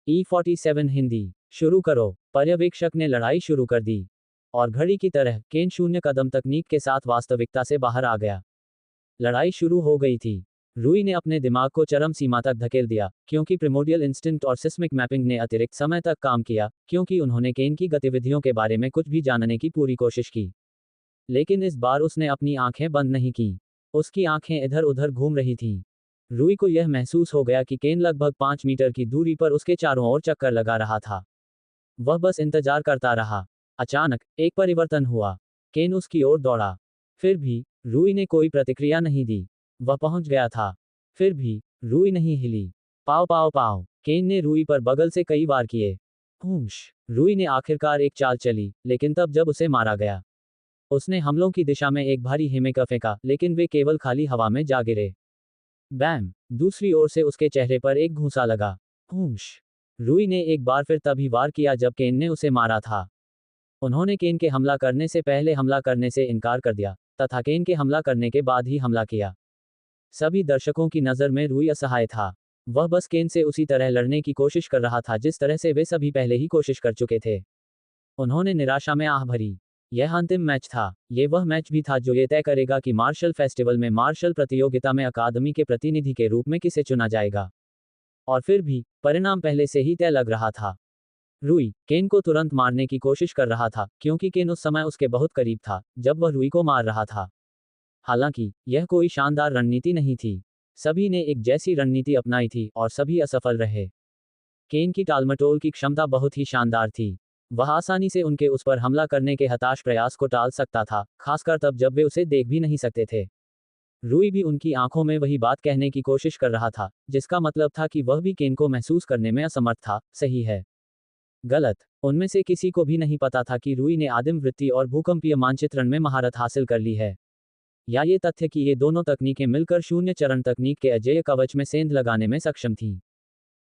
E47 Hindi. शुरू करो। पर्यवेक्षक ने लड़ाई शुरू कर दी। और घड़ी की तरह, केन 0 कदम तकनीक के साथ वास्तविकता से बाहर आ गया। लड़ाई शुरू हो गई थी। रूई ने अपने दिमाग को चरम सीमा तक धकेल दिया, क्योंकि प्रिमोडियल इंस्टिंक्ट और सिस्मिक मैपिंग ने अतिरिक्त समय तक काम किया, क्योंकि उन्होंने केन की गतिविधियों के बारे में कुछ भी जानने की पूरी कोशिश की। लेकिन इस बार उसने अपनी आंखें बंद नहीं की। उसकी आंखें इधर उधर घूम रही थीं। रूई को यह महसूस हो गया कि केन लगभग 5 मीटर की दूरी पर उसके चारों ओर चक्कर लगा रहा था। वह बस इंतजार करता रहा। अचानक, एक परिवर्तन हुआ। केन उसकी ओर दौड़ा। फिर भी, रूई ने कोई प्रतिक्रिया नहीं दी। वह पहुंच गया था। फिर भी, रूई नहीं हिली। पाव पाव पाव, केन ने रूई पर बगल से कई बार किए। हूश। रूई ने आखिरकार एक चाल चली, लेकिन तब जब उसे मारा गया। उसने हमलों की दिशा में एक भारी हेमेका फेंका, लेकिन वे केवल खाली हवा में जा गिरे। बैम! दूसरी ओर से उसके चेहरे पर एक घूंसा लगा। हूश। रूई ने एक बार फिर तभी वार किया जब केन ने उसे मारा था। उन्होंने केन के हमला करने से पहले हमला करने से इनकार कर दिया, तथा केन के हमला करने के बाद ही हमला किया। सभी दर्शकों की नज़र में रूई असहाय था। वह बस केन से उसी तरह लड़ने की कोशिश कर रहा था जिस तरह से वे सभी पहले ही कोशिश कर चुके थे। उन्होंने निराशा में आह भरी। यह अंतिम मैच था। ये वह मैच भी था जो ये तय करेगा कि मार्शल फेस्टिवल में मार्शल प्रतियोगिता में अकादमी के प्रतिनिधि के रूप में किसे चुना जाएगा। और फिर भी, परिणाम पहले से ही तय लग रहा था। रूई, केन को तुरंत मारने की कोशिश कर रहा था, क्योंकि केन उस समय उसके बहुत करीब था, जब वह रूई को मार रहा था। हालांकि, यह कोई शानदार रणनीति नहीं थी। सभी ने एक जैसी रणनीति अपनाई थी, और सभी असफल रहे। केन की टालमटोल की क्षमता बहुत ही शानदार थी। वह आसानी से उनके उस पर हमला करने के हताश प्रयास को टाल सकता था, खासकर तब जब वे उसे देख भी नहीं सकते थे। रूई भी उनकी आंखों में वही बात कहने की कोशिश कर रहा था, जिसका मतलब था कि वह भी केन को महसूस करने में असमर्थ था। सही है। गलत। उनमें से किसी को भी नहीं पता था कि रूई ने आदिम वृत्ति और भूकंपीय मानचित्रण में महारत हासिल कर ली है। या ये तथ्य कि ये दोनों तकनीकें मिलकर शून्य चरण तकनीक के अजेय कवच में सेंध लगाने में सक्षम थीं।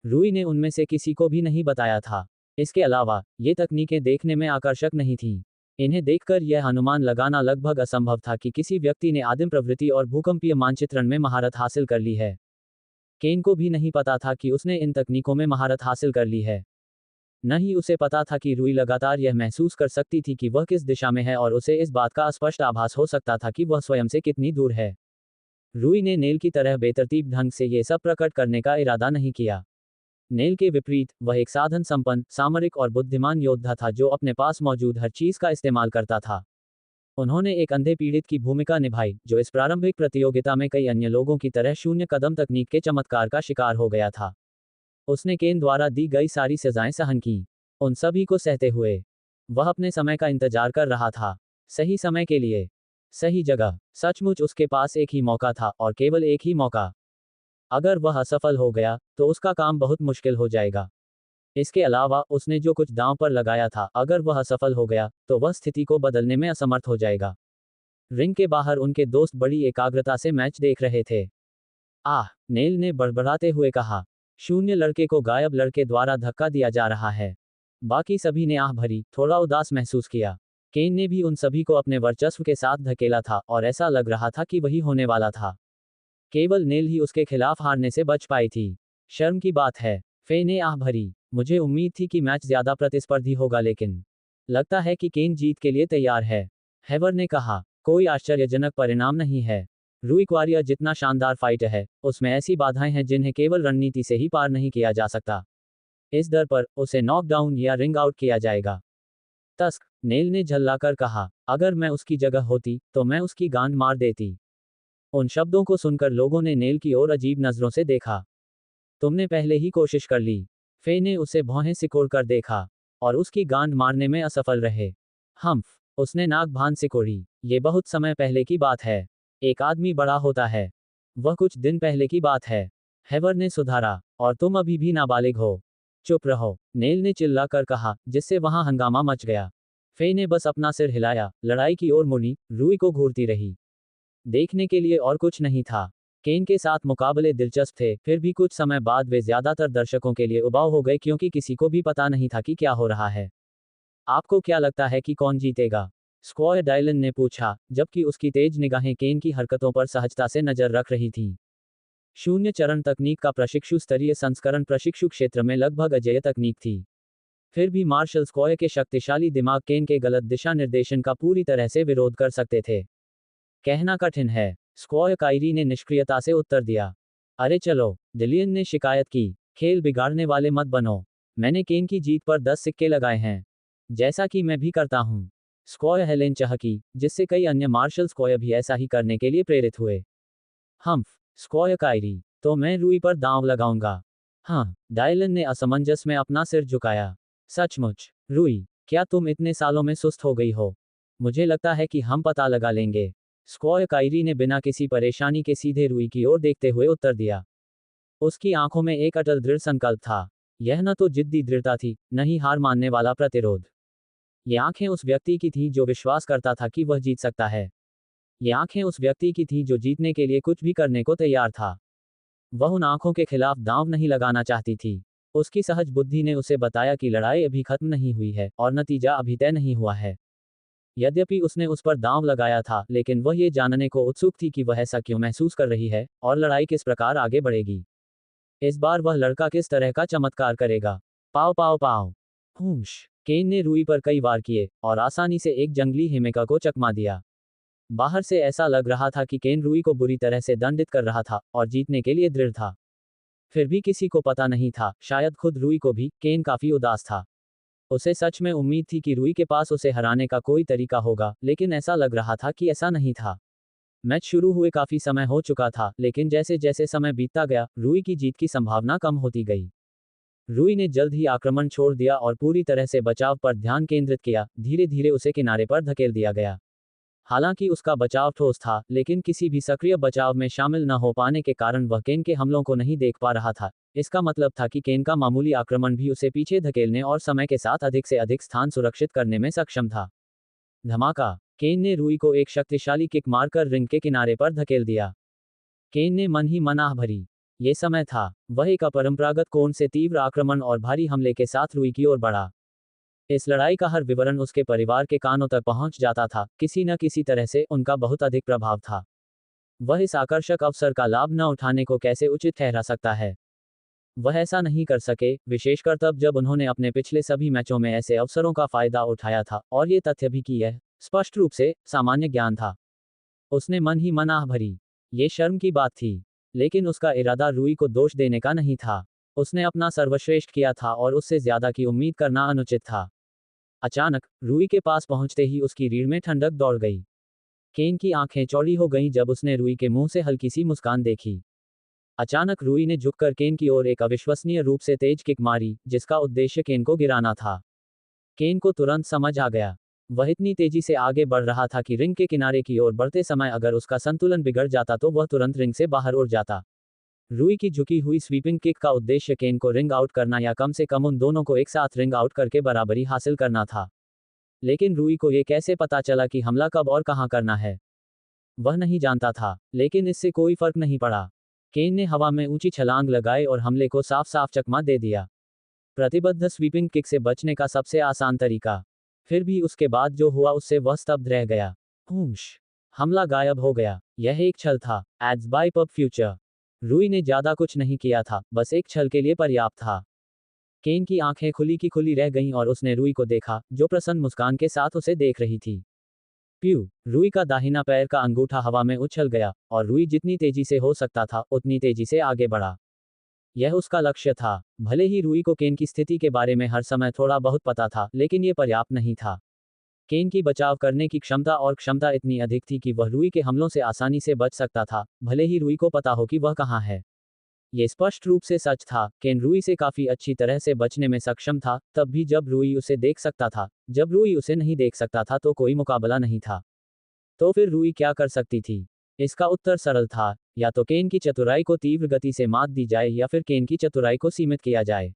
रूई ने उनमें से किसी को भी नहीं बताया था। इसके अलावा, ये तकनीकें देखने में आकर्षक नहीं थीं। इन्हें देखकर यह अनुमान लगाना लगभग असंभव था कि किसी व्यक्ति ने आदिम प्रवृत्ति और भूकंपीय मानचित्रण में महारत हासिल कर ली है। केन को भी नहीं पता था कि उसने इन तकनीकों में महारत हासिल कर ली है। न ही उसे पता था कि रूई लगातार यह महसूस कर सकती थी कि वह किस दिशा में है, और उसे इस बात का स्पष्ट आभास हो सकता था कि वह स्वयं से कितनी दूर है। रूई ने नेल की तरह बेतरतीब ढंग से ये सब प्रकट करने का इरादा नहीं किया। नेल के विपरीत, वह एक साधन संपन्न, सामरिक और बुद्धिमान योद्धा था जो अपने पास मौजूद हर चीज का इस्तेमाल करता था। उन्होंने एक अंधे पीड़ित की भूमिका निभाई, जो इस प्रारंभिक प्रतियोगिता में कई अन्य लोगों की तरह शून्य कदम तकनीक के चमत्कार का शिकार हो गया था। उसने केन द्वारा दी गई सारी सजाएं सहन की। उन सभी को सहते हुए, वह अपने समय का इंतजार कर रहा था। सही समय के लिए, सही जगह। सचमुच उसके पास एक ही मौका था, और केवल एक ही मौका। अगर वह असफल हो गया, तो उसका काम बहुत मुश्किल हो जाएगा। इसके अलावा, उसने जो कुछ दांव पर लगाया था, अगर वह असफल हो गया, तो वह स्थिति को बदलने में असमर्थ हो जाएगा। रिंग के बाहर उनके दोस्त बड़ी एकाग्रता से मैच देख रहे थे। आह! नेल ने बड़बड़ाते हुए कहा। शून्य लड़के को गायब लड़के द्वारा धक्का दिया जा रहा है। बाकी सभी ने आह भरी, थोड़ा उदास महसूस किया। केन ने भी उन सभी को अपने वर्चस्व के साथ धकेला था, और ऐसा लग रहा था कि वही होने वाला था। केवल नेल ही उसके खिलाफ हारने से बच पाई थी। शर्म की बात है। फे ने आह भरी। मुझे उम्मीद थी कि मैच ज्यादा प्रतिस्पर्धी होगा, लेकिन लगता है कि केन जीत के लिए तैयार है। हेवर ने कहा। कोई आश्चर्यजनक परिणाम नहीं है। रूई क्वारिया जितना शानदार फाइटर है, उसमें ऐसी बाधाएं हैं जिन्हें केवल रणनीति से ही पार नहीं किया जा सकता। इस दर पर, उसे नॉकडाउन या रिंग आउट किया जाएगा। तस्क! नेल ने झल्लाकर कहा। अगर मैं उसकी जगह होती, तो मैं उसकी गांड मार देती। उन शब्दों को सुनकर लोगों ने नेल की ओर अजीब नजरों से देखा। तुमने पहले ही कोशिश कर ली। फे ने उसे भौहें सिकोड़ कर देखा। और उसकी गांड मारने में असफल रहे। हम्फ! उसने नाक भान सिकोड़ी। ये बहुत समय पहले की बात है। एक आदमी बड़ा होता है। वह कुछ दिन पहले की बात है। हेवर ने सुधारा। और तुम अभी भी नाबालिग हो। चुप रहो, नेल ने चिल्लाकर कहा, जिससे वहां हंगामा मच गया। फे ने बस अपना सिर हिलाया, लड़ाई की ओर मुड़ी, रूई को घूरती रही। देखने के लिए और कुछ नहीं था। केन के साथ मुकाबले दिलचस्प थे, फिर भी कुछ समय बाद वे ज्यादातर दर्शकों के लिए उबाऊ हो गए, क्योंकि किसी को भी पता नहीं था कि क्या हो रहा है। आपको क्या लगता है कि कौन जीतेगा? स्क्वायर डायलन ने पूछा, जबकि उसकी तेज निगाहें केन की हरकतों पर सहजता से नजर रख रही थीं। शून्य चरण तकनीक का प्रशिक्षु स्तरीय संस्करण प्रशिक्षु क्षेत्र में लगभग अजेय तकनीक थी। फिर भी मार्शल स्क्वायर के शक्तिशाली दिमाग केन के गलत दिशा निर्देशन का पूरी तरह से विरोध कर सकते थे। कहना कठिन है, स्क्वायर कायरी ने निष्क्रियता से उत्तर दिया। अरे चलो, डिलियन ने शिकायत की, खेल बिगाड़ने वाले मत बनो। मैंने केन की जीत पर 10 सिक्के लगाए हैं, जैसा कि मैं भी करता हूं। स्क्वायर हेलेन चहकी, जिससे कई अन्य मार्शल स्क्वायर भी ऐसा ही करने के लिए प्रेरित हुए। हम्फ, स्क्वायर कायरी, तो मैं रूई पर दांव लगाऊंगा। हाँ, डायलन ने असमंजस में अपना सिर झुकाया। सचमुच, रूई, क्या तुम इतने सालों में सुस्त हो गई हो? मुझे लगता है कि हम पता लगा लेंगे। स्क्वायर कायरी ने बिना किसी परेशानी के सीधे रूई की ओर देखते हुए उत्तर दिया। उसकी आंखों में एक अटल दृढ़ संकल्प था। यह न तो जिद्दी दृढ़ता थी, न ही हार मानने वाला प्रतिरोध। ये आंखें उस व्यक्ति की थी जो विश्वास करता था कि वह जीत सकता है। ये आंखें उस व्यक्ति की थी जो जीतने के लिए कुछ भी करने को तैयार था। वह उन आंखों के खिलाफ दांव नहीं लगाना चाहती थी। उसकी सहज बुद्धि ने उसे बताया कि लड़ाई अभी खत्म नहीं हुई है और नतीजा अभी तय नहीं हुआ है। यद्यपि उसने उस पर दांव लगाया था, लेकिन वह ये जानने को उत्सुक थी कि वह ऐसा क्यों महसूस कर रही है और लड़ाई किस प्रकार आगे बढ़ेगी। इस बार वह लड़का किस तरह का चमत्कार करेगा। पाव पाव पाव। हूश, केन ने रूई पर कई वार किए और आसानी से एक जंगली हिमेका को चकमा दिया। बाहर से ऐसा लग रहा था कि केन रूई को बुरी तरह से दंडित कर रहा था और जीतने के लिए दृढ़ था। फिर भी किसी को पता नहीं था, शायद खुद रूई को भी, केन काफी उदास था। उसे सच में उम्मीद थी कि रूई के पास उसे हराने का कोई तरीका होगा, लेकिन ऐसा लग रहा था कि ऐसा नहीं था। मैच शुरू हुए काफी समय हो चुका था, लेकिन जैसे जैसे समय बीतता गया, रूई की जीत की संभावना कम होती गई। रूई ने जल्द ही आक्रमण छोड़ दिया और पूरी तरह से बचाव पर ध्यान केंद्रित किया। धीरे धीरे उसे किनारे पर धकेल दिया गया। हालांकि उसका बचाव ठोस था, लेकिन किसी भी सक्रिय बचाव में शामिल न हो पाने के कारण वह केन के हमलों को नहीं देख पा रहा था। इसका मतलब था कि केन का मामूली आक्रमण भी उसे पीछे धकेलने और समय के साथ अधिक से अधिक स्थान सुरक्षित करने में सक्षम था। धमाका, केन ने रूई को एक शक्तिशाली किक मारकर रिंग के किनारे पर धकेल दिया। केन ने मन ही मन आह भरी। ये समय था, वह एक अपरंपरागत कोण से तीव्र आक्रमण और भारी हमले के साथ रूई की ओर बढ़ा। इस लड़ाई का हर विवरण उसके परिवार के कानों तक पहुंच जाता था, किसी न किसी तरह से उनका बहुत अधिक प्रभाव था। वह इस आकर्षक अवसर का लाभ न उठाने को कैसे उचित ठहरा सकता है? वह ऐसा नहीं कर सके, विशेषकर तब जब उन्होंने अपने पिछले सभी मैचों में ऐसे अवसरों का फायदा उठाया था, और ये तथ्य भी कि यह स्पष्ट रूप से सामान्य ज्ञान था। उसने मन ही मन आह भरी। ये शर्म की बात थी, लेकिन उसका इरादा रूई को दोष देने का नहीं था। उसने अपना सर्वश्रेष्ठ किया था और उससे ज्यादा की उम्मीद करना अनुचित था। अचानक, रूई के पास पहुंचते ही उसकी रीढ़ में ठंडक दौड़ गई। केन की आंखें चौड़ी हो गईं जब उसने रूई के मुंह से हल्की सी मुस्कान देखी। अचानक रूई ने झुककर केन की ओर एक अविश्वसनीय रूप से तेज किक मारी, जिसका उद्देश्य केन को गिराना था। केन को तुरंत समझ आ गया। वह इतनी तेजी से आगे बढ़ रहा था कि रिंग के किनारे की ओर बढ़ते समय अगर उसका संतुलन बिगड़ जाता तो वह तुरंत रिंग से बाहर उड़ जाता। रूई की झुकी हुई स्वीपिंग किक का उद्देश्य केन को रिंग आउट करना या कम से कम उन दोनों को एक साथ रिंग आउट करके बराबरी हासिल करना था। लेकिन रूई को यह कैसे पता चला कि हमला कब और कहां करना है? वह नहीं जानता था, लेकिन इससे कोई फर्क नहीं पड़ा। केन ने हवा में ऊंची छलांग लगाई और हमले को साफ साफ चकमा दे दिया। प्रतिबद्ध स्वीपिंग किक से बचने का सबसे आसान तरीका। फिर भी उसके बाद जो हुआ उससे वह स्तब्ध रह गया। हूश, हमला गायब हो गया। यह एक छल था, एड्स बाय पब फ्यूचर। रूई ने ज्यादा कुछ नहीं किया था, बस एक छल के लिए पर्याप्त था। केन की आंखें खुली की खुली रह गईं और उसने रूई को देखा, जो प्रसन्न मुस्कान के साथ उसे देख रही थी। प्यू, रूई का दाहिना पैर का अंगूठा हवा में उछल गया, और रूई जितनी तेजी से हो सकता था, उतनी तेजी से आगे बढ़ा। यह उसका लक्ष्य था। भले ही रूई को केन की स्थिति के बारे में हर समय थोड़ा बहुत पता था, लेकिन यह पर्याप्त नहीं था। केन की बचाव करने की क्षमता और क्षमता इतनी अधिक थी कि वह रूई के हमलों से आसानी से बच सकता था, भले ही रूई को पता हो कि वह कहां है। ये स्पष्ट रूप से सच था। केन रूई से काफी अच्छी तरह से बचने में सक्षम था, तब भी जब रूई उसे देख सकता था। जब रूई उसे नहीं देख सकता था तो कोई मुकाबला नहीं था। तो फिर रूई क्या कर सकती थी? इसका उत्तर सरल था, या तो केन की चतुराई को तीव्र गति से मात दी जाए या फिर केन की चतुराई को सीमित किया जाए।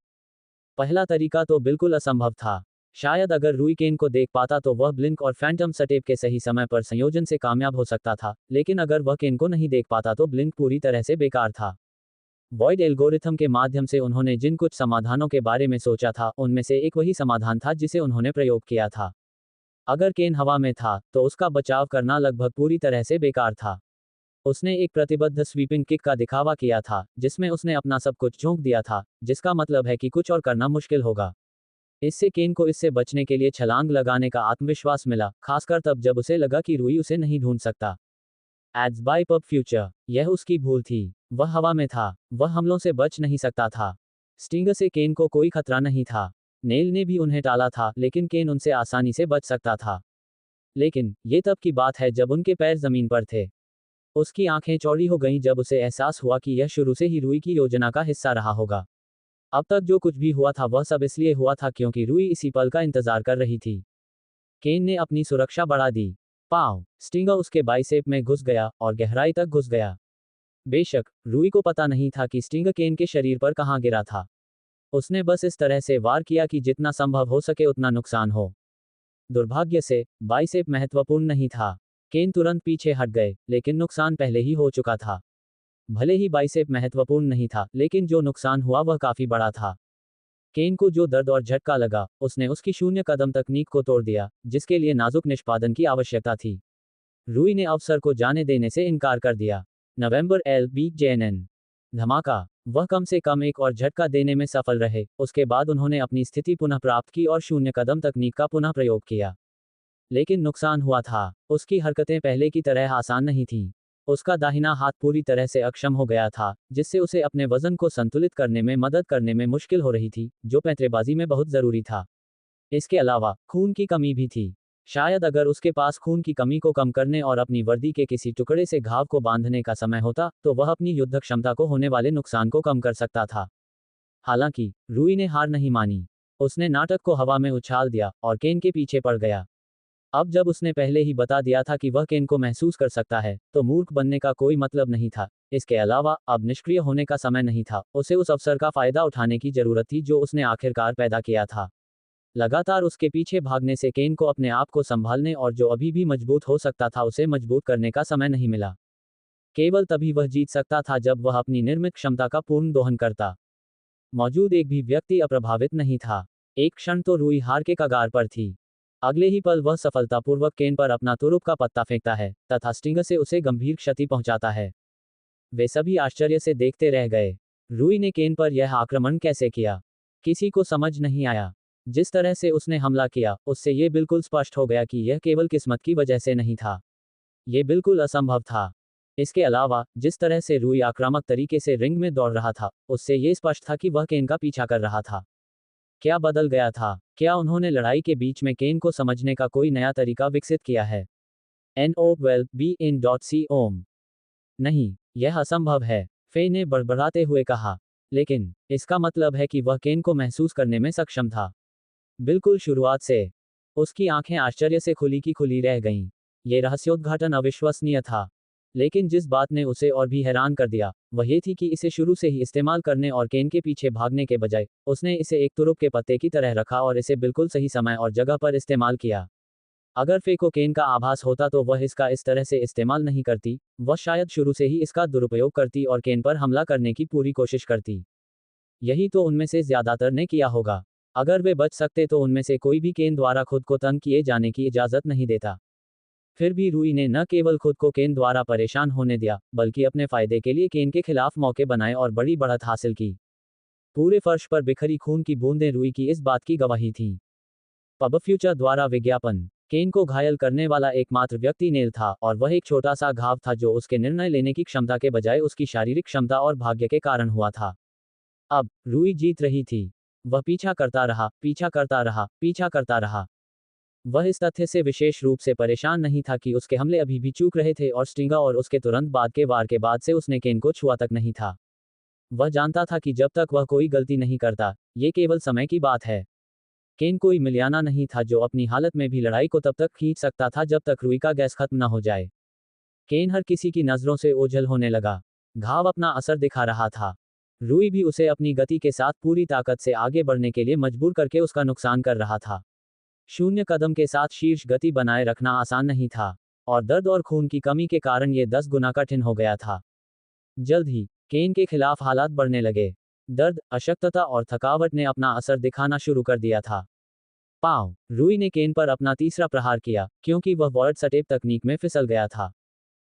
पहला तरीका तो बिल्कुल असंभव था। शायद अगर रूई केन को देख पाता तो वह ब्लिंक और फैंटम स्टेप के सही समय पर संयोजन से कामयाब हो सकता था, लेकिन अगर वह केन को नहीं देख पाता तो ब्लिंक पूरी तरह से बेकार था। वॉइड एल्गोरिथम के माध्यम से उन्होंने जिन कुछ समाधानों के बारे में सोचा था, उनमें से एक वही समाधान था जिसे उन्होंने प्रयोग किया था। अगर केन हवा में था, तो उसका बचाव करना लगभग पूरी तरह से बेकार था। उसने एक प्रतिबद्ध स्वीपिंग किक का दिखावा किया था, जिसमें उसने अपना सब कुछ झोंक दिया था, जिसका मतलब है कि कुछ और करना मुश्किल होगा। इससे केन को इससे बचने के लिए छलांग लगाने का आत्मविश्वास मिला, खासकर तब जब उसे लगा कि रूई उसे नहीं ढूंढ सकता। एड्स बाय पब फ्यूचर, यह उसकी भूल थी। वह हवा में था, वह हमलों से बच नहीं सकता था। स्टिंगर से केन को कोई खतरा नहीं था। नेल ने भी उन्हें टाला था, लेकिन केन उनसे आसानी से बच सकता था। लेकिन ये तब की बात है जब उनके पैर जमीन पर थे। उसकी आंखें चौड़ी हो गईं जब उसे एहसास हुआ कि यह शुरू से ही रूई की योजना का हिस्सा रहा होगा। अब तक जो कुछ भी हुआ था वह सब इसलिए हुआ था क्योंकि रूई इसी पल का इंतजार कर रही थी। केन ने अपनी सुरक्षा बढ़ा दी। पाव स्टिंगर उसके बाइसेप में घुस गया और गहराई तक घुस गया। बेशक रूई को पता नहीं था कि स्टिंगर केन के शरीर पर कहाँ गिरा था। उसने बस इस तरह से वार किया कि जितना संभव हो सके उतना नुकसान हो। दुर्भाग्य से बाइसेप महत्वपूर्ण नहीं था। केन तुरंत पीछे हट गए, लेकिन नुकसान पहले ही हो चुका था। भले ही बाइसेप महत्वपूर्ण नहीं था, लेकिन जो नुकसान हुआ वह काफी बड़ा था। केन को जो दर्द और झटका लगा, उसने उसकी शून्य कदम तकनीक को तोड़ दिया, जिसके लिए नाजुक निष्पादन की आवश्यकता थी। रूई ने अवसर को जाने देने से इनकार कर दिया। नवंबर LBJNN धमाका। वह कम से कम एक और झटका देने में सफल रहे, उसके बाद उन्होंने अपनी स्थिति पुनः प्राप्त की और शून्य कदम तकनीक का पुनः प्रयोग किया। लेकिन नुकसान हुआ था। उसकी हरकतें पहले की तरह आसान नहीं थीं। उसका दाहिना हाथ पूरी तरह से अक्षम हो गया था, जिससे उसे अपने वजन को संतुलित करने में मदद करने में मुश्किल हो रही थी, जो पैंतरेबाजी में बहुत जरूरी था। इसके अलावा खून की कमी भी थी। शायद अगर उसके पास खून की कमी को कम करने और अपनी वर्दी के किसी टुकड़े से घाव को बांधने का समय होता, तो वह अपनी युद्ध क्षमता को होने वाले नुकसान को कम कर सकता था। हालांकि रूई ने हार नहीं मानी। उसने नाटक को हवा में उछाल दिया और केन के पीछे पड़ गया। अब जब उसने पहले ही बता दिया था कि वह केन को महसूस कर सकता है, तो मूर्ख बनने का कोई मतलब नहीं था। इसके अलावा अब निष्क्रिय होने का समय नहीं था, उसे उस अवसर का फायदा उठाने की जरूरत थी जो उसने आखिरकार पैदा किया था। लगातार उसके पीछे भागने से केन को अपने आप को संभालने और जो अभी भी मजबूत हो सकता था उसे मजबूत करने का समय नहीं मिला। केवल तभी वह जीत सकता था जब वह अपनी निर्मित क्षमता का पूर्ण दोहन करता। मौजूद एक भी व्यक्ति अप्रभावित नहीं था। एक क्षण तो रूई हार के कगार पर थी। अगले ही पल वह सफलतापूर्वक केन पर अपना तुरुप का पत्ता फेंकता है तथा स्टिंगर से उसे गंभीर क्षति पहुंचाता है। वे सभी आश्चर्य से देखते रह गए। रूई ने केन पर यह आक्रमण कैसे किया? किसी को समझ नहीं आया। जिस तरह से उसने हमला किया, उससे ये बिल्कुल स्पष्ट हो गया कि यह केवल किस्मत की वजह से नहीं था। ये बिल्कुल असंभव था। इसके अलावा जिस तरह से रूई आक्रामक तरीके से रिंग में दौड़ रहा था, उससे ये स्पष्ट था कि वह केन का पीछा कर रहा था। क्या बदल गया था? क्या उन्होंने लड़ाई के बीच में केन को समझने का कोई नया तरीका विकसित किया है? NOWELL-BE-IN.C-OM नहीं, यह असंभव है, फे ने बड़बड़ाते हुए कहा। लेकिन इसका मतलब है कि वह केन को महसूस करने में सक्षम था। बिल्कुल शुरुआत से। उसकी आंखें आश्चर्य से खुली की खुली रह गईं। ये रहस्योद्घाटन अविश्वसनीय था। लेकिन जिस बात ने उसे और भी हैरान कर दिया, वह ये थी कि इसे शुरू से ही इस्तेमाल करने और केन के पीछे भागने के बजाय, उसने इसे एक तुरुप के पत्ते की तरह रखा और इसे बिल्कुल सही समय और जगह पर इस्तेमाल किया। अगर फे को केन का आभास होता तो वह इसका इस तरह से इस्तेमाल नहीं करती, वह शायद शुरू से ही इसका दुरुपयोग करती और केन पर हमला करने की पूरी कोशिश करती। यही तो उनमें से ज्यादातर ने किया होगा। अगर वे बच सकते तो उनमें से कोई भी केन द्वारा खुद को तंग किए जाने की इजाजत नहीं देता। फिर भी रूई ने न केवल खुद को केन द्वारा परेशान होने दिया, बल्कि अपने फायदे के लिए केन के खिलाफ मौके बनाए और बड़ी बढ़त हासिल की। पूरे फर्श पर बिखरी खून की बूंदें रूई की इस बात की गवाही थीं। पब फ्यूचर द्वारा विज्ञापन। केन को घायल करने वाला एकमात्र व्यक्ति नेल था और वह एक छोटा सा घाव था जो उसके निर्णय लेने की क्षमता के बजाय उसकी शारीरिक क्षमता और भाग्य के कारण हुआ था। अब रूई जीत रही थी। वह पीछा करता रहा, पीछा करता रहा, पीछा करता रहा। वह इस तथ्य से विशेष रूप से परेशान नहीं था कि उसके हमले अभी भी चूक रहे थे और स्टिंगर और उसके तुरंत बाद के वार के बाद से उसने केन को छुआ तक नहीं था। वह जानता था कि जब तक वह कोई गलती नहीं करता, ये केवल समय की बात है। केन कोई मिलियाना नहीं था जो अपनी हालत में भी लड़ाई को तब तक खींच सकता था जब तक रूई का गैस खत्म न हो जाए। केन हर किसी की नजरों से ओझल होने लगा। घाव अपना असर दिखा रहा था। रूई भी उसे अपनी गति के साथ पूरी ताकत से आगे बढ़ने के लिए मजबूर करके उसका नुकसान कर रहा था। शून्य कदम के साथ शीर्ष गति बनाए रखना आसान नहीं था, और दर्द और खून की कमी के कारण ये 10 गुना कठिन हो गया था। जल्द ही केन के खिलाफ हालात बढ़ने लगे। दर्द, अशक्तता और थकावट ने अपना असर दिखाना शुरू कर दिया था। पाव रूई ने केन पर अपना तीसरा प्रहार किया, क्योंकि वह वॉर्ड सटेप तकनीक में फिसल गया था।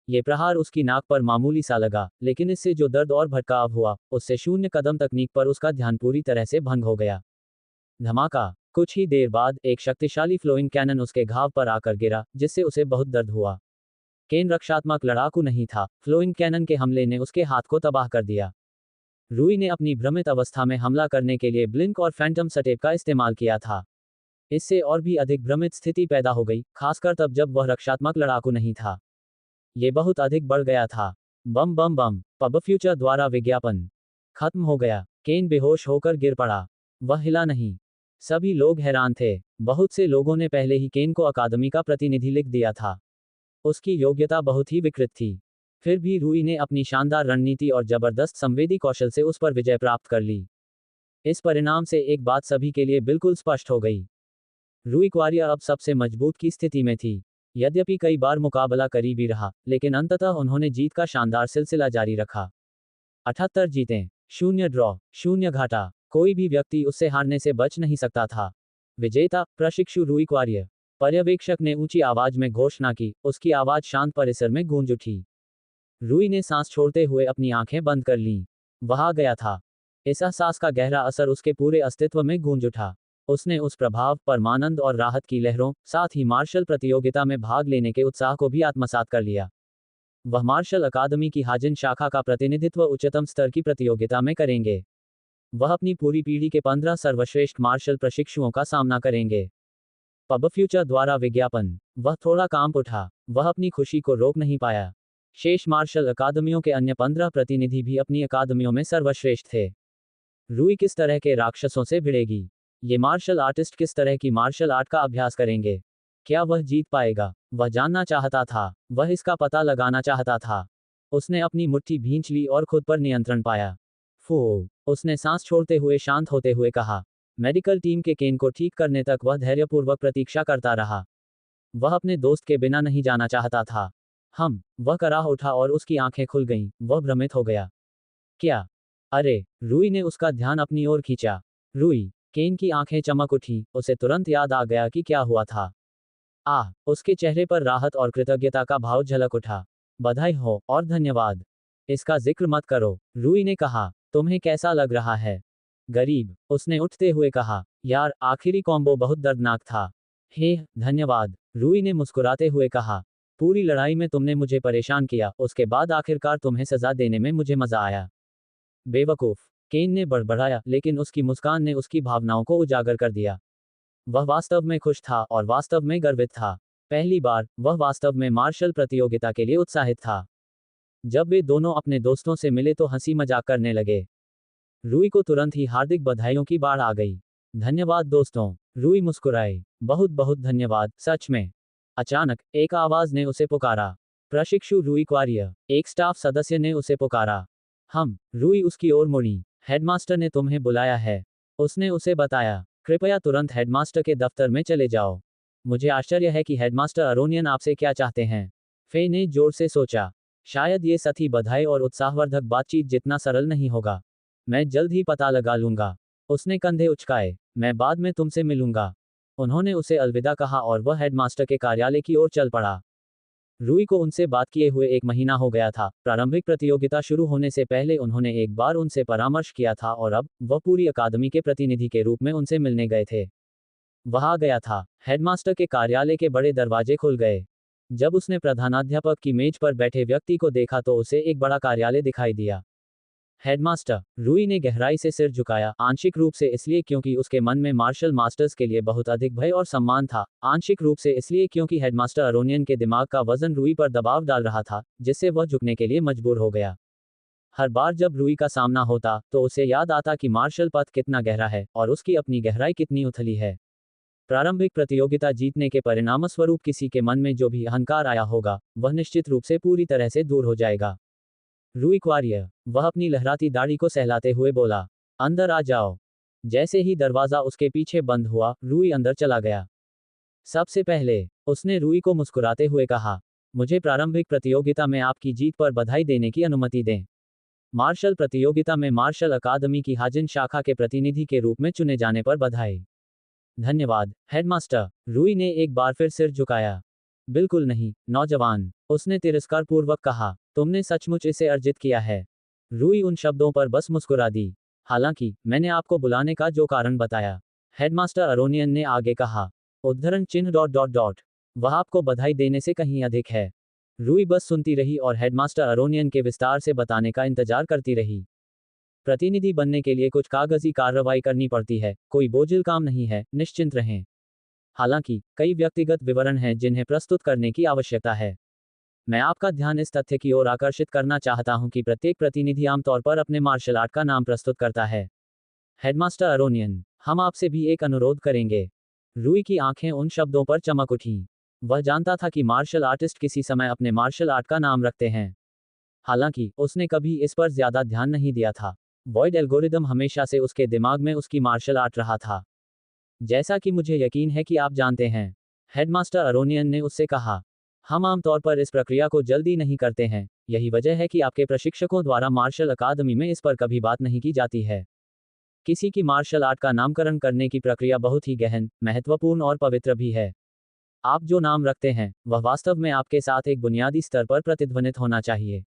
ये प्रहार उसकी नाक पर मामूली सा लगा, लेकिन इससे जो दर्द और भटकाव हुआ, उससे शून्य कदम तकनीक पर उसका ध्यान पूरी तरह से भंग हो गया। धमाका। कुछ ही देर बाद एक शक्तिशाली फ्लोइंग कैनन उसके घाव पर आकर गिरा, जिससे उसे बहुत दर्द हुआ। केन रक्षात्मक लड़ाकू नहीं था, फ्लोइंग कैनन के हमले ने उसके हाथ को तबाह कर दिया। रूई ने अपनी भ्रमित अवस्था में हमला करने के लिए ब्लिंक और फैंटम सटेप का इस्तेमाल किया था। इससे और भी अधिक भ्रमित स्थिति पैदा हो गई, खासकर तब जब वह रक्षात्मक लड़ाकू नहीं था। ये बहुत अधिक बढ़ गया था। बम बम बम। पब फ्यूचर द्वारा विज्ञापन खत्म हो गया। केन बेहोश होकर गिर पड़ा। वह हिला नहीं। सभी लोग हैरान थे। बहुत से लोगों ने पहले ही केन को अकादमी का प्रतिनिधि लिख दिया था। उसकी योग्यता बहुत ही विकृत थी। फिर भी रूई ने अपनी शानदार रणनीति और जबरदस्त संवेदी कौशल से उस पर विजय प्राप्त कर ली। इस परिणाम से एक बात सभी के लिए बिल्कुल स्पष्ट हो गई। रूई क्वारिया अब सबसे मजबूत की स्थिति में थी। यद्यपि कई बार मुकाबला करीबी रहा, लेकिन अंततः उन्होंने जीत का शानदार सिलसिला जारी रखा। 78 जीतें, 0 ड्रॉ, 0 घाटा। कोई भी व्यक्ति उससे हारने से बच नहीं सकता था। विजेता प्रशिक्षु रूई क्वारिया। पर्यवेक्षक ने ऊंची आवाज में घोषणा की, उसकी आवाज शांत परिसर में गूंज उठी। रूई ने सांस छोड़ते हुए अपनी आंखें बंद कर लीं। वह आ गया था। इस एहसास का गहरा असर उसके पूरे अस्तित्व में गूंज उठा। उसने उस प्रभाव, परमानंद और राहत की लहरों, साथ ही मार्शल प्रतियोगिता में भाग लेने के उत्साह को भी आत्मसात कर लिया। वह मार्शल अकादमी की हाजिन शाखा का प्रतिनिधित्व उच्चतम स्तर की प्रतियोगिता में करेंगे। वह अपनी पूरी पीढ़ी के 15 सर्वश्रेष्ठ मार्शल प्रशिक्षुओं का सामना करेंगे। पब फ्यूचर द्वारा विज्ञापन। वह थोड़ा कांप उठा। वह अपनी खुशी को रोक नहीं पाया। शेष मार्शल अकादमियों के अन्य 15 प्रतिनिधि भी अपनी अकादमियों में सर्वश्रेष्ठ थे। रूई किस तरह के राक्षसों से भिड़ेगी? ये मार्शल आर्टिस्ट किस तरह की मार्शल आर्ट का अभ्यास करेंगे? क्या वह जीत पाएगा? वह जानना चाहता था। वह इसका पता लगाना चाहता था। उसने अपनी मुट्ठी भींच ली और खुद पर नियंत्रण पाया। फू। उसने सांस छोड़ते हुए शांत होते हुए कहा। मेडिकल टीम के केन को ठीक करने तक वह धैर्यपूर्वक प्रतीक्षा करता रहा। वह अपने दोस्त के बिना नहीं जाना चाहता था। वह कराह उठा और उसकी आंखें खुल गईं। वह भ्रमित हो गया। क्या? अरे! रूई ने उसका ध्यान अपनी ओर खींचा। रूई। केन की आंखें चमक उठी, उसे तुरंत याद आ गया कि क्या हुआ था। उसके चेहरे पर राहत और कृतज्ञता का भाव झलक उठा। बधाई हो और धन्यवाद। इसका जिक्र मत करो, रूई ने कहा। तुम्हें कैसा लग रहा है? गरीब, उसने उठते हुए कहा। यार, आखिरी कॉम्बो बहुत दर्दनाक था। हे, धन्यवाद, रूई ने मुस्कुराते हुए कहा। पूरी लड़ाई में तुमने मुझे परेशान किया, उसके बाद आखिरकार तुम्हें सजा देने में मुझे मजा आया। बेवकूफ, केन ने बड़बड़ाया, लेकिन उसकी मुस्कान ने उसकी भावनाओं को उजागर कर दिया। वह वास्तव में खुश था और वास्तव में गर्वित था। पहली बार, वह वास्तव में मार्शल प्रतियोगिता के लिए उत्साहित था। जब वे दोनों अपने दोस्तों से मिले तो हंसी मजाक करने लगे। रूई को तुरंत ही हार्दिक बधाइयों की बाढ़ आ गई। धन्यवाद दोस्तों, रूई मुस्कुराए। बहुत बहुत धन्यवाद, सच में। अचानक, एक आवाज ने उसे पुकारा। प्रशिक्षु रूई क्वारिया। एक स्टाफ सदस्य ने उसे पुकारा। रूई उसकी ओर मुड़ी। हेडमास्टर ने तुम्हें बुलाया है। उसने उसे बताया। कृपया तुरंत हेडमास्टर के दफ्तर में चले जाओ। मुझे आश्चर्य है कि हेडमास्टर अरोनियन आपसे क्या चाहते हैं। फे ने जोर से सोचा। शायद ये सभी बधाई और उत्साहवर्धक बातचीत जितना सरल नहीं होगा। मैं जल्द ही पता लगा लूंगा। उसने कंधे उचकाए। मैं बाद में तुमसे मिलूंगा। उन्होंने उसे अलविदा कहा और वह हेडमास्टर के कार्यालय की ओर चल पड़ा। रूई को उनसे बात किए हुए 1 महीना हो गया था। प्रारंभिक प्रतियोगिता शुरू होने से पहले उन्होंने एक बार उनसे परामर्श किया था और अब वह पूरी अकादमी के प्रतिनिधि के रूप में उनसे मिलने गए थे। वह आ गया था। हेडमास्टर के कार्यालय के बड़े दरवाजे खुल गए। जब उसने प्रधानाध्यापक की मेज पर बैठे व्यक्ति को देखा तो उसे एक बड़ा कार्यालय दिखाई दिया। हेडमास्टर, रूई ने गहराई से सिर झुकाया, आंशिक रूप से इसलिए क्योंकि उसके मन में मार्शल मास्टर्स के लिए बहुत अधिक भय और सम्मान था, आंशिक रूप से इसलिए क्योंकि हेडमास्टर अरोनियन के दिमाग का वजन रूई पर दबाव डाल रहा था, जिससे वह झुकने के लिए मजबूर हो गया। हर बार जब रूई का सामना होता, तो उसे याद आता कि मार्शल पथ कितना गहरा है और उसकी अपनी गहराई कितनी उथली है। प्रारंभिक प्रतियोगिता जीतने के परिणामस्वरूप किसी के मन में जो भी अहंकार आया होगा, वह निश्चित रूप से पूरी तरह से दूर हो जाएगा। रूई क्वारिया, वह अपनी लहराती दाढ़ी को सहलाते हुए बोला। अंदर आ जाओ। जैसे ही दरवाजा उसके पीछे बंद हुआ, रूई अंदर चला गया। सबसे पहले, उसने रूई को मुस्कुराते हुए कहा, मुझे प्रारंभिक प्रतियोगिता में आपकी जीत पर बधाई देने की अनुमति दें। मार्शल प्रतियोगिता में मार्शल अकादमी की हाजिन शाखा के प्रतिनिधि के रूप में चुने जाने पर बधाई। धन्यवाद, हेडमास्टर, रूई ने एक बार फिर सिर झुकाया। बिल्कुल नहीं, नौजवान, उसने तिरस्कारपूर्वक कहा। तुमने सचमुच इसे अर्जित किया है। रूई उन शब्दों पर बस मुस्कुरा दी। हालांकि, मैंने आपको बुलाने का जो कारण बताया, हेडमास्टर अरोनियन ने आगे कहा। उद्धरण चिन्ह डॉट डॉट डॉट। वह आपको बधाई देने से कहीं अधिक है। रूई बस सुनती रही और हेडमास्टर अरोनियन के विस्तार से बताने का इंतजार करती रही। प्रतिनिधि बनने के लिए कुछ कागजी कार्रवाई करनी पड़ती है, कोई बोझिल काम नहीं है, निश्चिंत रहें। हालांकि, कई व्यक्तिगत विवरण हैं जिन्हें प्रस्तुत करने की आवश्यकता है। मैं आपका ध्यान इस तथ्य की ओर आकर्षित करना चाहता हूं कि प्रत्येक प्रतिनिधि आमतौर पर अपने मार्शल आर्ट का नाम प्रस्तुत करता है। हेडमास्टर अरोनियन, हम आपसे भी एक अनुरोध करेंगे। रूई की आंखें उन शब्दों पर चमक उठीं। वह जानता था कि मार्शल आर्टिस्ट किसी समय अपने मार्शल आर्ट का नाम रखते हैं। हालांकि, उसने कभी इस पर ज्यादा ध्यान नहीं दिया था। वॉइड एल्गोरिदम हमेशा से उसके दिमाग में उसकी मार्शल आर्ट रहा था। जैसा कि मुझे यकीन है कि आप जानते हैं, हेडमास्टर अरोनियन ने उससे कहा, हम आमतौर पर इस प्रक्रिया को जल्दी नहीं करते हैं। यही वजह है कि आपके प्रशिक्षकों द्वारा मार्शल अकादमी में इस पर कभी बात नहीं की जाती है। किसी की मार्शल आर्ट का नामकरण करने की प्रक्रिया बहुत ही गहन, महत्वपूर्ण और पवित्र भी है। आप जो नाम रखते हैं, वह वास्तव में आपके साथ एक बुनियादी स्तर पर प्रतिध्वनित होना चाहिए।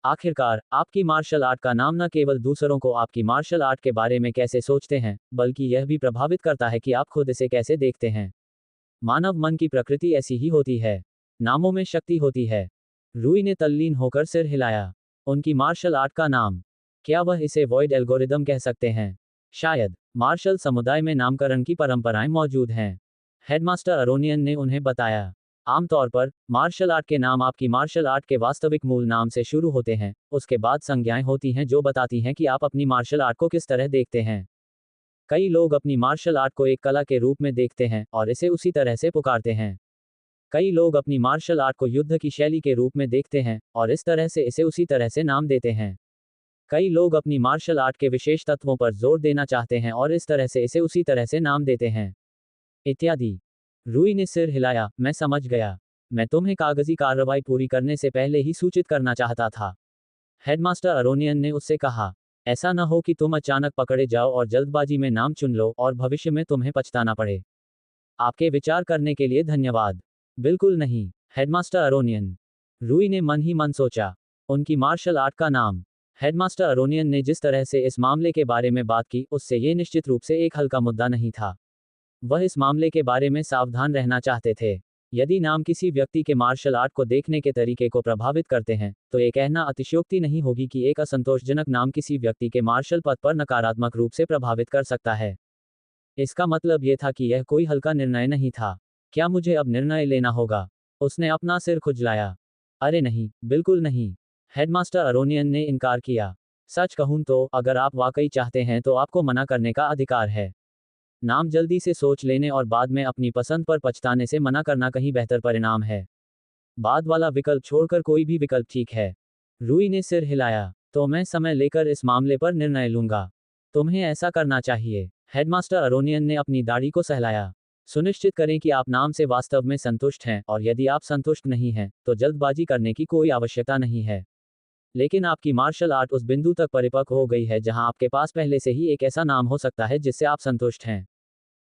आखिरकार, आपकी मार्शल आर्ट का नाम न केवल दूसरों को आपकी मार्शल आर्ट के बारे में कैसे सोचते हैं, बल्कि यह भी प्रभावित करता है कि आप खुद इसे कैसे देखते हैं। मानव मन की प्रकृति ऐसी ही होती है। नामों में शक्ति होती है। रूई ने तल्लीन होकर सिर हिलाया। उनकी मार्शल आर्ट का नाम। क्या वह इसे वॉइड एल्गोरिदम कह सकते हैं? शायद। मार्शल समुदाय में नामकरण की परंपराएं मौजूद हैं। हेडमास्टर अरोनियन ने उन्हें बताया। आमतौर पर, मार्शल आर्ट के नाम आपकी मार्शल आर्ट के वास्तविक मूल नाम से शुरू होते हैं, उसके बाद संज्ञाएं होती हैं जो बताती हैं कि आप अपनी मार्शल आर्ट को किस तरह देखते हैं। कई लोग अपनी मार्शल आर्ट को एक कला के रूप में देखते हैं और इसे उसी तरह से पुकारते हैं। कई लोग अपनी मार्शल आर्ट को युद्ध की शैली के रूप में देखते हैं और इस तरह से इसे उसी तरह से नाम देते हैं। कई लोग अपनी मार्शल आर्ट के विशेष तत्वों पर जोर देना चाहते हैं और इस तरह से इसे उसी तरह से नाम देते हैं। इत्यादि। रूई ने सिर हिलाया। मैं समझ गया। मैं तुम्हें कागजी कार्रवाई पूरी करने से पहले ही सूचित करना चाहता था। हेडमास्टर अरोनियन ने उससे कहा। ऐसा न हो कि तुम अचानक पकड़े जाओ और जल्दबाजी में नाम चुन लो और भविष्य में तुम्हें पछताना पड़े। आपके विचार करने के लिए धन्यवाद। बिल्कुल नहीं, हेडमास्टर अरोनियन। रूई ने मन ही मन सोचा। उनकी मार्शल आर्ट का नाम। हेडमास्टर अरोनियन ने जिस तरह से इस मामले के बारे में बात की, उससे ये निश्चित रूप से एक हल्का मुद्दा नहीं था। वह इस मामले के बारे में सावधान रहना चाहते थे। यदि नाम किसी व्यक्ति के मार्शल आर्ट को देखने के तरीके को प्रभावित करते हैं, तो ये कहना अतिशयोक्ति नहीं होगी कि एक असंतोषजनक नाम किसी व्यक्ति के मार्शल पद पर नकारात्मक रूप से प्रभावित कर सकता है। इसका मतलब यह था कि यह कोई हल्का निर्णय नहीं था। क्या मुझे अब निर्णय लेना होगा? उसने अपना सिर खुजलाया। अरे नहीं, बिल्कुल नहीं। हेडमास्टर अरोनियन ने इनकार किया। सच कहूं तो, अगर आप वाकई चाहते हैं तो आपको मना करने का अधिकार है। नाम जल्दी से सोच लेने और बाद में अपनी पसंद पर पछताने से मना करना कहीं बेहतर परिणाम है। बाद वाला विकल्प छोड़कर कोई भी विकल्प ठीक है। रूई ने सिर हिलाया। तो मैं समय लेकर इस मामले पर निर्णय लूंगा। तुम्हें ऐसा करना चाहिए। हेडमास्टर अरोनियन ने अपनी दाढ़ी को सहलाया। सुनिश्चित करें कि आप नाम से वास्तव में संतुष्ट हैं और यदि आप संतुष्ट नहीं हैं, तो जल्दबाजी करने की कोई आवश्यकता नहीं है। लेकिन आपकी मार्शल आर्ट उस बिंदु तक परिपक्व हो गई है जहां आपके पास पहले से ही एक ऐसा नाम हो सकता है जिससे आप संतुष्ट हैं।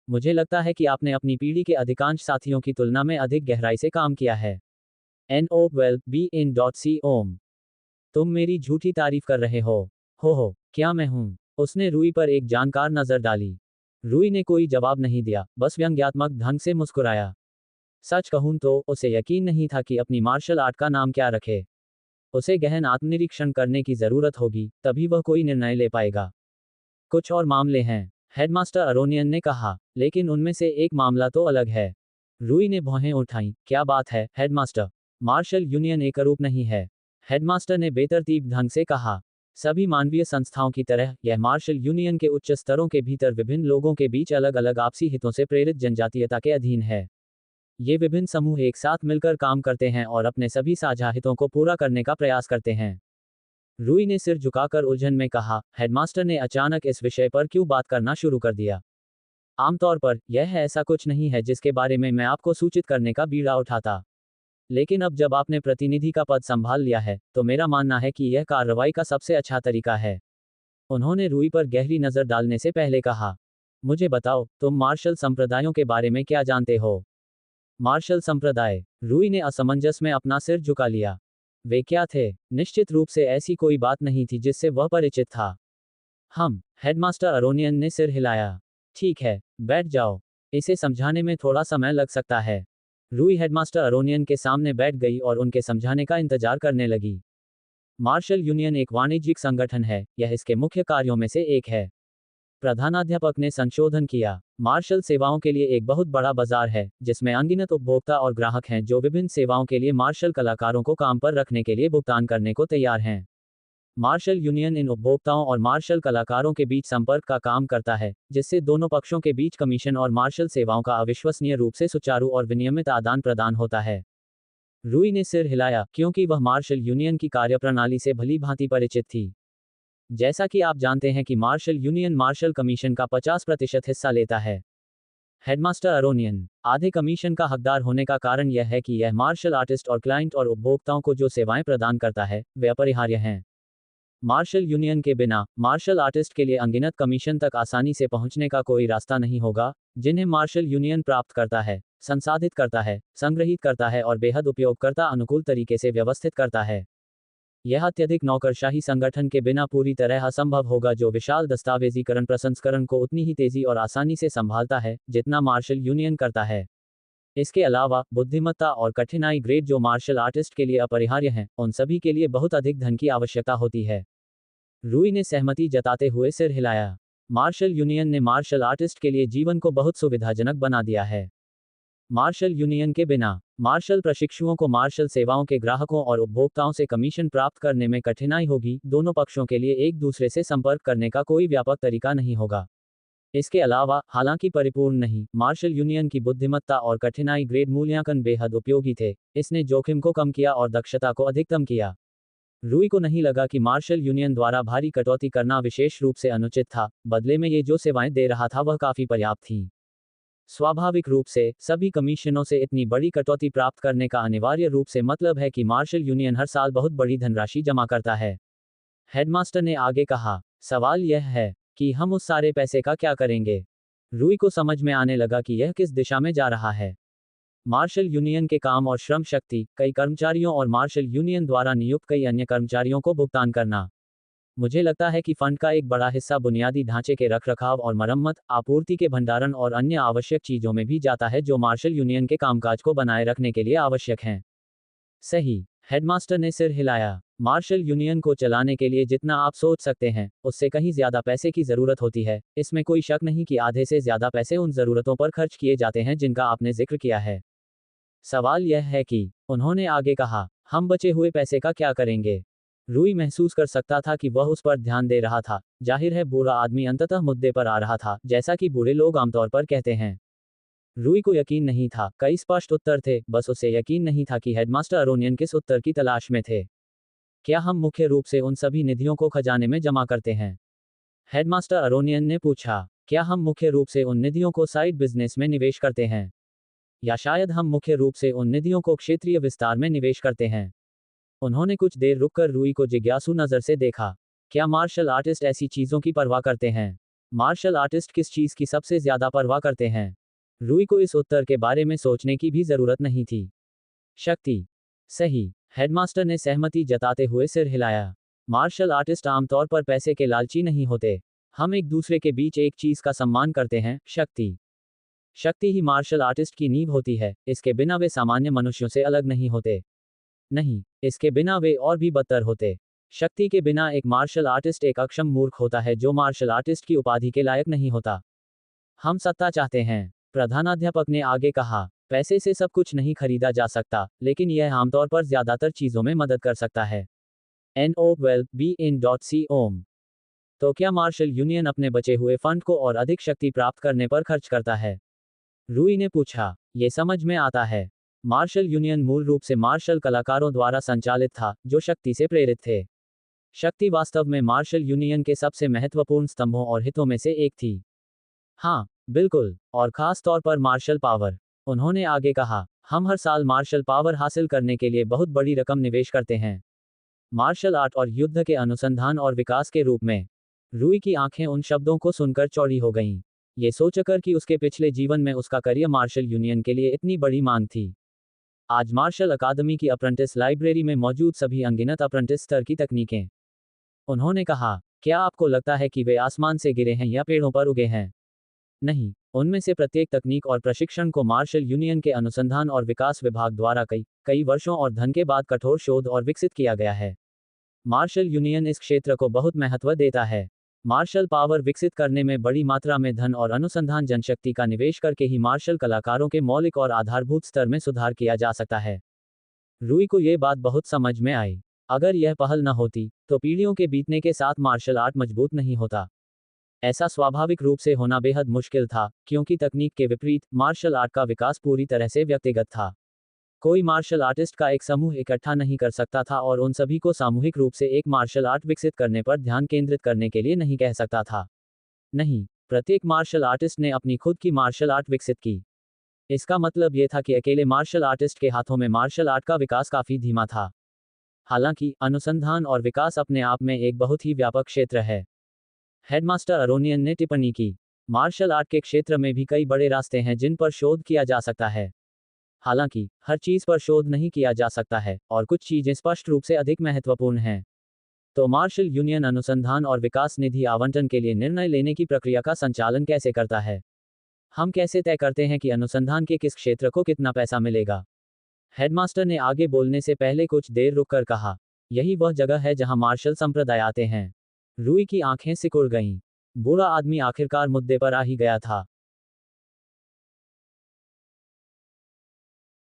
मुझे लगता है कि आपने अपनी पीढ़ी के अधिकांश साथियों की तुलना में अधिक गहराई से काम किया है। NO well be in .c ओम। तुम मेरी झूठी तारीफ कर रहे हो, क्या मैं हूं? उसने रूई पर एक जानकार नजर डाली। रूई ने कोई जवाब नहीं दिया, बस व्यंग्यात्मक ढंग से मुस्कुराया। सच कहूं तो, उसे यकीन नहीं था कि अपनी मार्शल आर्ट का नाम क्या रखे। उसे गहन आत्मनिरीक्षण करने की जरूरत होगी, तभी वह कोई निर्णय ले पाएगा। कुछ और मामले हैं, हेडमास्टर अरोनियन ने कहा, लेकिन उनमें से एक मामला तो अलग है। रूई ने भौहें उठाईं। क्या बात है, हेडमास्टर? मार्शल यूनियन एकरूप नहीं है। हेडमास्टर ने बेतरतीब ढंग से कहा। सभी मानवीय संस्थाओं की तरह, यह मार्शल यूनियन के उच्च स्तरों के भीतर विभिन्न लोगों के बीच अलग अलग आपसी हितों से प्रेरित जनजातीयता के अधीन है। ये विभिन्न समूह एक साथ मिलकर काम करते हैं और अपने सभी साझा हितों को पूरा करने का प्रयास करते हैं। रूई ने सिर झुकाकर उलझन में कहा। हेडमास्टर ने अचानक इस विषय पर क्यों बात करना शुरू कर दिया? आमतौर पर, यह ऐसा कुछ नहीं है जिसके बारे में मैं आपको सूचित करने का बीड़ा उठाता। लेकिन अब जब आपने प्रतिनिधि का पद संभाल लिया है, तो मेरा मानना है कि यह कार्रवाई का सबसे अच्छा तरीका है। उन्होंने रूई पर गहरी नजर डालने से पहले कहा। मुझे बताओ, तुम मार्शल संप्रदायों के बारे में क्या जानते हो? मार्शल संप्रदाय। रूई ने असमंजस में अपना सिर झुका लिया। वे क्या थे? निश्चित रूप से ऐसी कोई बात नहीं थी जिससे वह परिचित था। हम, हेडमास्टर अरोनियन ने सिर हिलाया। ठीक है, बैठ जाओ। इसे समझाने में थोड़ा समय लग सकता है। रूई हेडमास्टर अरोनियन के सामने बैठ गई और उनके समझाने का इंतजार करने लगी। मार्शल यूनियन एक वाणिज्यिक संगठन है, यह इसके मुख्य कार्यों में से एक है। प्रधानाध्यापक ने संशोधन किया। मार्शल सेवाओं के लिए एक बहुत बड़ा बाजार है, जिसमें अनगिनत उपभोक्ता और ग्राहक हैं जो विभिन्न सेवाओं के लिए मार्शल कलाकारों को काम पर रखने के लिए भुगतान करने को तैयार हैं। मार्शल यूनियन इन उपभोक्ताओं और मार्शल कलाकारों के बीच संपर्क का काम करता है, जिससे दोनों पक्षों के बीच कमीशन और मार्शल सेवाओं का अविश्वसनीय रूप से सुचारू और विनियमित आदान प्रदान होता है। रूई ने सिर हिलाया, क्योंकि वह मार्शल यूनियन की कार्यप्रणाली से भली भांति परिचित थी। जैसा कि आप जानते हैं कि मार्शल यूनियन मार्शल कमीशन का 50% हिस्सा लेता है। हेडमास्टर अरोनियन, आधे कमीशन का हकदार होने का कारण यह है कि यह मार्शल आर्टिस्ट और क्लाइंट और उपभोक्ताओं को जो सेवाएं प्रदान करता है, वे अपरिहार्य हैं। मार्शल यूनियन के बिना, मार्शल आर्टिस्ट के लिए अनगिनत कमीशन तक आसानी से पहुंचने का कोई रास्ता नहीं होगा, जिन्हें मार्शल यूनियन प्राप्त करता है, संसाधित करता है, संग्रहित करता है और बेहद उपयोगकर्ता अनुकूल तरीके से व्यवस्थित करता है। यह अत्यधिक नौकरशाही संगठन के बिना पूरी तरह असंभव होगा, जो विशाल दस्तावेजीकरण प्रसंस्करण को उतनी ही तेजी और आसानी से संभालता है जितना मार्शल यूनियन करता है। इसके अलावा बुद्धिमत्ता और कठिनाई ग्रेड जो मार्शल आर्टिस्ट के लिए अपरिहार्य हैं, उन सभी के लिए बहुत अधिक धन की आवश्यकता होती है। रूई ने सहमति जताते हुए सिर हिलाया। मार्शल यूनियन ने मार्शल आर्टिस्ट के लिए जीवन को बहुत सुविधाजनक बना दिया है। मार्शल यूनियन के बिना, मार्शल प्रशिक्षुओं को मार्शल सेवाओं के ग्राहकों और उपभोक्ताओं से कमीशन प्राप्त करने में कठिनाई होगी, दोनों पक्षों के लिए एक दूसरे से संपर्क करने का कोई व्यापक तरीका नहीं होगा। इसके अलावा, हालांकि परिपूर्ण नहीं, मार्शल यूनियन की बुद्धिमत्ता और कठिनाई ग्रेड मूल्यांकन बेहद उपयोगी थे। इसने जोखिम को कम किया और दक्षता को अधिकतम किया। रूई को नहीं लगा कि मार्शल यूनियन द्वारा भारी कटौती करना विशेष रूप से अनुचित था, बदले में ये जो सेवाएं दे रहा था वह काफी पर्याप्त थीं। स्वाभाविक रूप से, सभी कमीशनों से इतनी बड़ी कटौती प्राप्त करने का अनिवार्य रूप से मतलब है कि मार्शल यूनियन हर साल बहुत बड़ी धनराशि जमा करता है। हेडमास्टर ने आगे कहा, सवाल यह है कि हम उस सारे पैसे का क्या करेंगे। रूई को समझ में आने लगा कि यह किस दिशा में जा रहा है। मार्शल यूनियन के काम और श्रम शक्ति, कई कर्मचारियों और मार्शल यूनियन द्वारा नियुक्त कई अन्य कर्मचारियों को भुगतान करना। मुझे लगता है कि फंड का एक बड़ा हिस्सा बुनियादी ढांचे के रखरखाव और मरम्मत, आपूर्ति के भंडारण और अन्य आवश्यक चीजों में भी जाता है जो मार्शल यूनियन के कामकाज को बनाए रखने के लिए आवश्यक हैं। सही, हेडमास्टर ने सिर हिलाया। मार्शल यूनियन को चलाने के लिए जितना आप सोच सकते हैं, उससे कहीं ज्यादा पैसे की जरूरत होती है। इसमें कोई शक नहीं कि आधे से ज्यादा पैसे उन जरूरतों पर खर्च किए जाते हैं जिनका आपने जिक्र किया है। सवाल यह है कि, उन्होंने आगे कहा, हम बचे हुए पैसे का क्या करेंगे। रूई महसूस कर सकता था कि वह उस पर ध्यान दे रहा था। जाहिर है बूढ़ा आदमी अंततः मुद्दे पर आ रहा था, जैसा कि बूढ़े लोग आमतौर पर कहते हैं। रूई को यकीन नहीं था, कई स्पष्ट उत्तर थे, बस उसे यकीन नहीं था कि हेडमास्टर अरोनियन किस उत्तर की तलाश में थे। क्या हम मुख्य रूप से उन सभी निधियों को खजाने में जमा करते हैं? हेडमास्टर अरोनियन ने पूछा। क्या हम मुख्य रूप से उन निधियों को साइड बिजनेस में निवेश करते हैं? या शायद हम मुख्य रूप से उन निधियों को क्षेत्रीय विस्तार में निवेश करते हैं? उन्होंने कुछ देर रुककर रूई को जिज्ञासु नजर से देखा। क्या मार्शल आर्टिस्ट ऐसी चीजों की परवाह करते हैं? मार्शल आर्टिस्ट किस चीज की सबसे ज्यादा परवाह करते हैं? रूई को इस उत्तर के बारे में सोचने की भी जरूरत नहीं थी। शक्ति। सही, हेडमास्टर ने सहमति जताते हुए सिर हिलाया। मार्शल आर्टिस्ट आमतौर पर पैसे के लालची नहीं होते। हम एक दूसरे के बीच एक चीज का सम्मान करते हैं, शक्ति। शक्ति ही मार्शल आर्टिस्ट की नींव होती है, इसके बिना वे सामान्य मनुष्यों से अलग नहीं होते। नहीं, इसके बिना वे और भी बदतर होते। शक्ति के बिना एक मार्शल आर्टिस्ट एक अक्षम मूर्ख होता है जो मार्शल आर्टिस्ट की उपाधि के लायक नहीं होता। हम सत्ता चाहते हैं, प्रधानाध्यापक ने आगे कहा। पैसे से सब कुछ नहीं खरीदा जा सकता, लेकिन यह आमतौर पर ज्यादातर चीजों में मदद कर सकता है। NOWELL-BE-IN.com। तो क्या मार्शल यूनियन अपने बचे हुए फंड को और अधिक शक्ति प्राप्त करने पर खर्च करता है? रूई ने पूछा। ये समझ में आता है। मार्शल यूनियन मूल रूप से मार्शल कलाकारों द्वारा संचालित था, जो शक्ति से प्रेरित थे। शक्ति वास्तव में मार्शल यूनियन के सबसे महत्वपूर्ण स्तंभों और हितों में से एक थी। हाँ, बिल्कुल, और खास तौर पर मार्शल पावर। उन्होंने आगे कहा, हम हर साल मार्शल पावर हासिल करने के लिए बहुत बड़ी रकम निवेश करते हैं। मार्शल आर्ट और युद्ध के अनुसंधान और विकास के रूप में। रूई की आंखें उन शब्दों को सुनकर चौड़ी हो गईं। ये सोचकर कि उसके पिछले जीवन में उसका करियर मार्शल यूनियन के लिए इतनी बड़ी मांग थी। आज मार्शल अकादमी की अप्रेंटिस लाइब्रेरी में मौजूद सभी अनगिनत अप्रेंटिस स्तर की तकनीकें। उन्होंने कहा, क्या आपको लगता है कि वे आसमान से गिरे हैं या पेड़ों पर उगे हैं? नहीं, उनमें से प्रत्येक तकनीक और प्रशिक्षण को मार्शल यूनियन के अनुसंधान और विकास विभाग द्वारा कई वर्षों और धन के बाद कठोर शोध और विकसित किया गया है। मार्शल यूनियन इस क्षेत्र को बहुत महत्व देता है। मार्शल पावर विकसित करने में बड़ी मात्रा में धन और अनुसंधान जनशक्ति का निवेश करके ही मार्शल कलाकारों के मौलिक और आधारभूत स्तर में सुधार किया जा सकता है। रूई को ये बात बहुत समझ में आई। अगर यह पहल न होती, तो पीढ़ियों के बीतने के साथ मार्शल आर्ट मजबूत नहीं होता। ऐसा स्वाभाविक रूप से होना बेहद मुश्किल था, क्योंकि तकनीक के विपरीत, मार्शल आर्ट का विकास पूरी तरह से व्यक्तिगत था। कोई मार्शल आर्टिस्ट का एक समूह इकट्ठा नहीं कर सकता था और उन सभी को सामूहिक रूप से एक मार्शल आर्ट विकसित करने पर ध्यान केंद्रित करने के लिए नहीं कह सकता था। नहीं, प्रत्येक मार्शल आर्टिस्ट ने अपनी खुद की मार्शल आर्ट विकसित की। इसका मतलब यह था कि अकेले मार्शल आर्टिस्ट के हाथों में मार्शल आर्ट का विकास काफी धीमा था। हालांकि अनुसंधान और विकास अपने आप में एक बहुत ही व्यापक क्षेत्र है। हेडमास्टर अरोनियन ने टिप्पणी की, मार्शल आर्ट के क्षेत्र में भी कई बड़े रास्ते हैं जिन पर शोध किया जा सकता है। हालांकि हर चीज पर शोध नहीं किया जा सकता है, और कुछ चीजें स्पष्ट रूप से अधिक महत्वपूर्ण हैं। तो मार्शल यूनियन अनुसंधान और विकास निधि आवंटन के लिए निर्णय लेने की प्रक्रिया का संचालन कैसे करता है? हम कैसे तय करते हैं कि अनुसंधान के किस क्षेत्र को कितना पैसा मिलेगा? हेडमास्टर ने आगे बोलने से पहले कुछ देर रुककर कहा, यही वह जगह है जहां मार्शल संप्रदाय आते हैं। रूई की आंखें सिकुड़ गईं। बूढ़ा आदमी आखिरकार मुद्दे पर आ ही गया था।